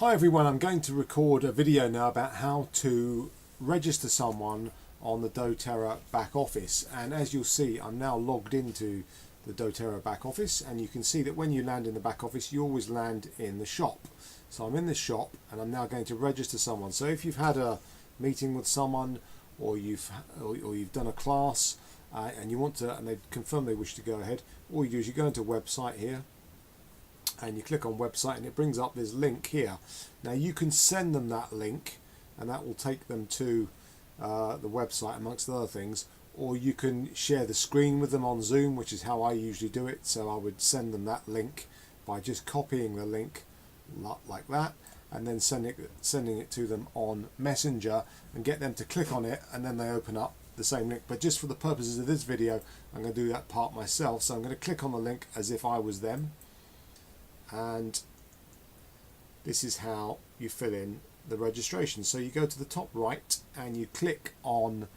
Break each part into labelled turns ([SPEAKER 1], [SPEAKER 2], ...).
[SPEAKER 1] Hi everyone, I'm going to record a video now about how to register someone on the doTERRA back office, and as you'll see I'm now logged into the doTERRA back office, and you can see that when you land in the back office you always land in the shop. So I'm in the shop and I'm now going to register someone. So if you've had a meeting with someone or you've done a class and you want to, and they confirm they wish to go ahead, all you do is you go into website here and you click on website and it brings up this link here. Now you can send them that link and that will take them to the website amongst other things, or you can share the screen with them on Zoom, which is how I usually do it. So I would send them that link by just copying the link like that and then sending it to them on Messenger and get them to click on it, and then they open up the same link. But just for the purposes of this video I'm going to do that part myself, so I'm going to click on the link as if I was them. And this is how you fill in the registration. So you go to the top right and you click on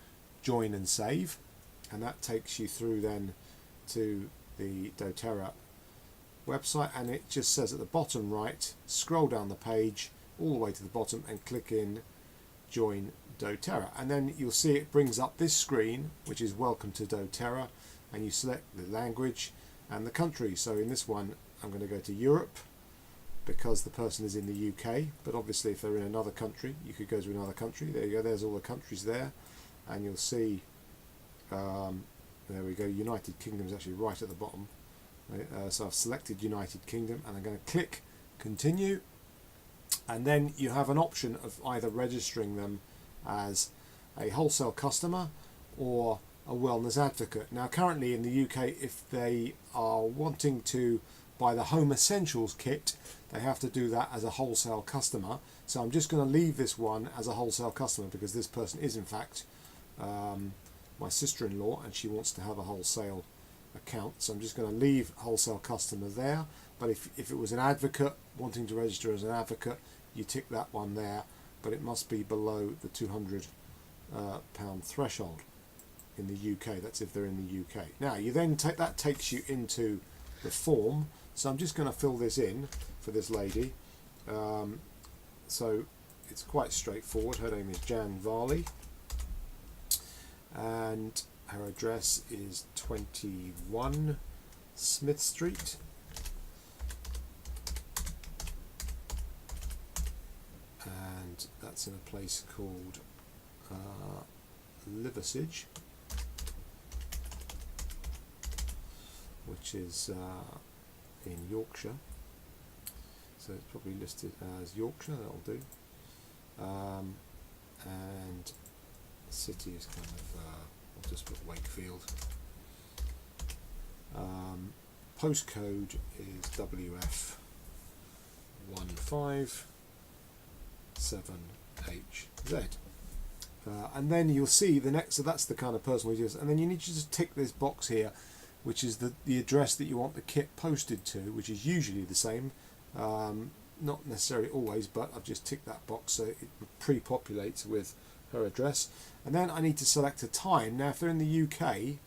[SPEAKER 1] join and save, and that takes you through then to the doTERRA website, and it just says at the bottom right, scroll down the page all the way to the bottom and click in join doTERRA, and then you'll see it brings up this screen which is welcome to doTERRA, and you select the language and the country. So in this one I'm going to go to Europe because the person is in the UK, but obviously if they're in another country you could go to another country. There you go, there's all the countries there, and you'll see there we go, United Kingdom is actually right at the bottom. So I've selected United Kingdom and I'm going to click continue, and then you have an option of either registering them as a wholesale customer or a wellness advocate. Now currently in the UK, if they are wanting to buy the home essentials kit, they have to do that as a wholesale customer. So I'm just going to leave this one as a wholesale customer because this person is in fact my sister-in-law and she wants to have a wholesale account. So I'm just going to leave wholesale customer there. But if it was an advocate wanting to register as an advocate, you tick that one there, but it must be below the £200 threshold in the UK. That's if they're in the UK. Now you then that takes you into the form. So I'm just going to fill this in for this lady. So it's quite straightforward. Her name is Jan Varley and her address is 21 Smith Street, and that's in a place called Liversedge, which is in Yorkshire. So it's probably listed as Yorkshire, that'll do. And the city is kind of, I'll just put Wakefield. Postcode is WF 157HZ. And then you'll see the next, so that's the kind of person we use, and then you need to just tick this box here, which is the address that you want the kit posted to, which is usually the same, not necessarily always, but I've just ticked that box so it pre-populates with her address. And then I need to select a time. Now if they're in the UK,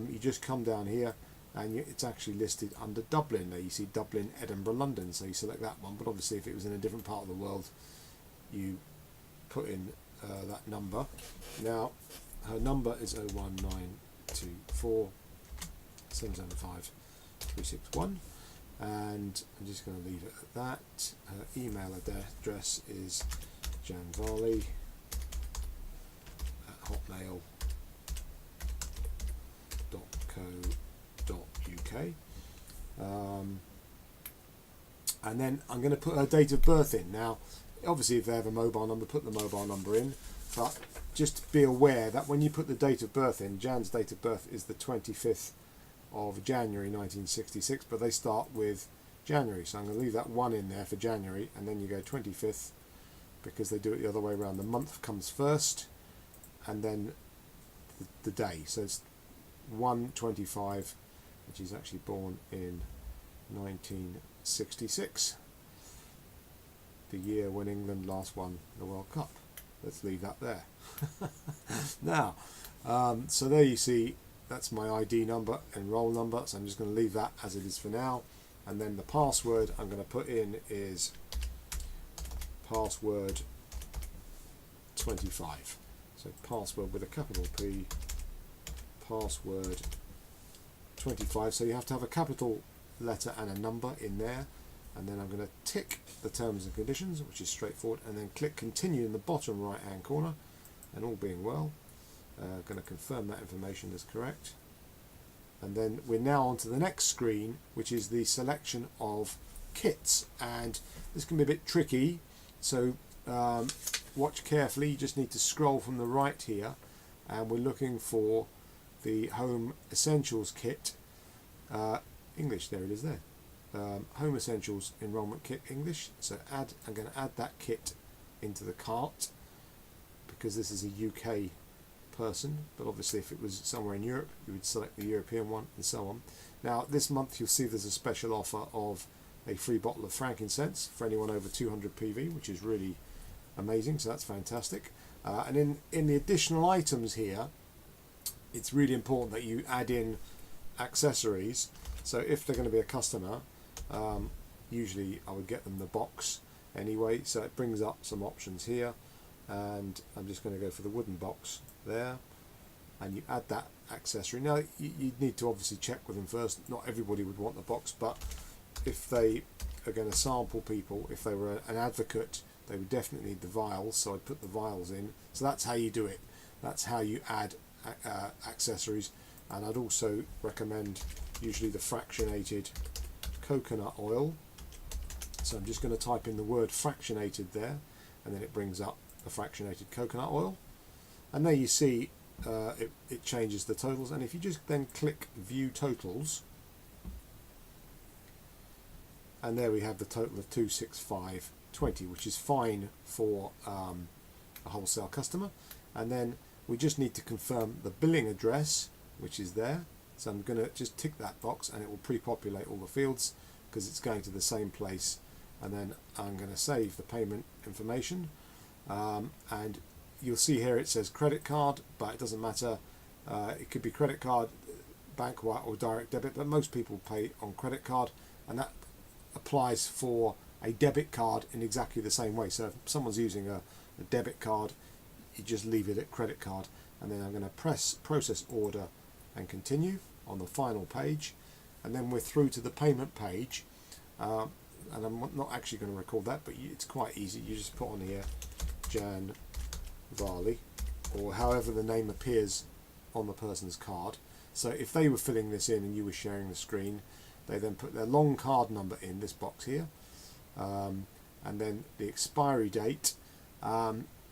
[SPEAKER 1] you just come down here and it's actually listed under Dublin. There you see Dublin, Edinburgh, London, so you select that one, but obviously if it was in a different part of the world you put in that number. Now her number is 01924 775 361, and I'm just going to leave it at that. Her email address is janvarley@hotmail.co.uk, and then I'm going to put her date of birth in. Now obviously if they have a mobile number, put the mobile number in, but just be aware that when you put the date of birth in, Jan's date of birth is the 25th of January 1966, but they start with January, so I'm going to leave that 1 in there for January, and then you go 25th because they do it the other way around. The month comes first and then the day, so it's 1/25, which is actually born in 1966, the year when England last won the World Cup. Let's leave that there. Now so there you see, that's my ID number and roll number, so I'm just going to leave that as it is for now, and then the password I'm going to put in is password 25. So password with a capital P, password 25. So you have to have a capital letter and a number in there, and then I'm going to tick the terms and conditions, which is straightforward, and then click continue in the bottom right hand corner, and all being well, going to confirm that information is correct. And then we're now on to the next screen, which is the selection of kits, and this can be a bit tricky, so watch carefully. You just need to scroll from the right here, and we're looking for the Home Essentials kit, English, there it is there, Home Essentials Enrolment Kit English. So I'm going to add that kit into the cart, because this is a UK person, but obviously if it was somewhere in Europe you would select the European one, and so on. Now this month you'll see there's a special offer of a free bottle of frankincense for anyone over 200 PV, which is really amazing, so that's fantastic. And in the additional items here, it's really important that you add in accessories. So if they're going to be a customer, usually I would get them the box anyway, so it brings up some options here, and I'm just going to go for the wooden box there, and you add that accessory. Now you need to obviously check with them first. Not everybody would want the box, but if they are going to sample people, if they were an advocate, they would definitely need the vials, so I'd put the vials in. So that's how you do it, that's how you add accessories. And I'd also recommend usually the fractionated coconut oil. So I'm just going to type in the word fractionated there, and then it brings up the fractionated coconut oil, and there you see it changes the totals. And if you just then click view totals, and there we have the total of 265.20, which is fine for a wholesale customer. And then we just need to confirm the billing address, which is there. So I'm going to just tick that box, and it will pre-populate all the fields because it's going to the same place. And then I'm going to save the payment information, and you'll see here it says credit card, but it doesn't matter. It could be credit card, bank or direct debit, but most people pay on credit card, and that applies for a debit card in exactly the same way. So if someone's using a debit card, you just leave it at credit card. And then I'm going to press process order and continue on the final page, and then we're through to the payment page. And I'm not actually going to record that, but it's quite easy. You just put on here Jan Varley, or however the name appears on the person's card. So if they were filling this in and you were sharing the screen, they then put their long card number in this box here, and then the expiry date.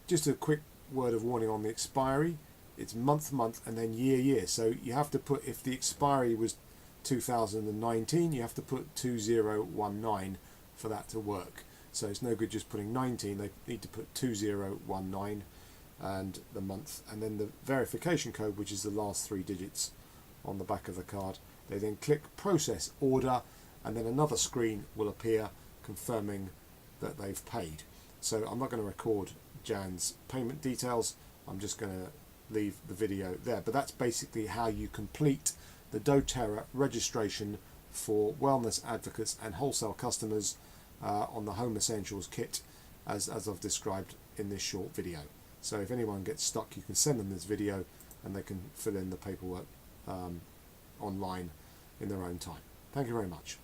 [SPEAKER 1] Just a quick word of warning on the expiry: it's month, and then year. So you have to put, if the expiry was 2019, you have to put 2019 for that to work. So it's no good just putting 19, they need to put 2019 and the month, and then the verification code, which is the last 3 digits on the back of the card. They then click process order, and then another screen will appear confirming that they've paid. So I'm not going to record Jan's payment details, I'm just going to leave the video there. But that's basically how you complete the doTERRA registration for wellness advocates and wholesale customers on the Home Essentials kit, as I've described in this short video. So if anyone gets stuck, you can send them this video and they can fill in the paperwork online in their own time. Thank you very much.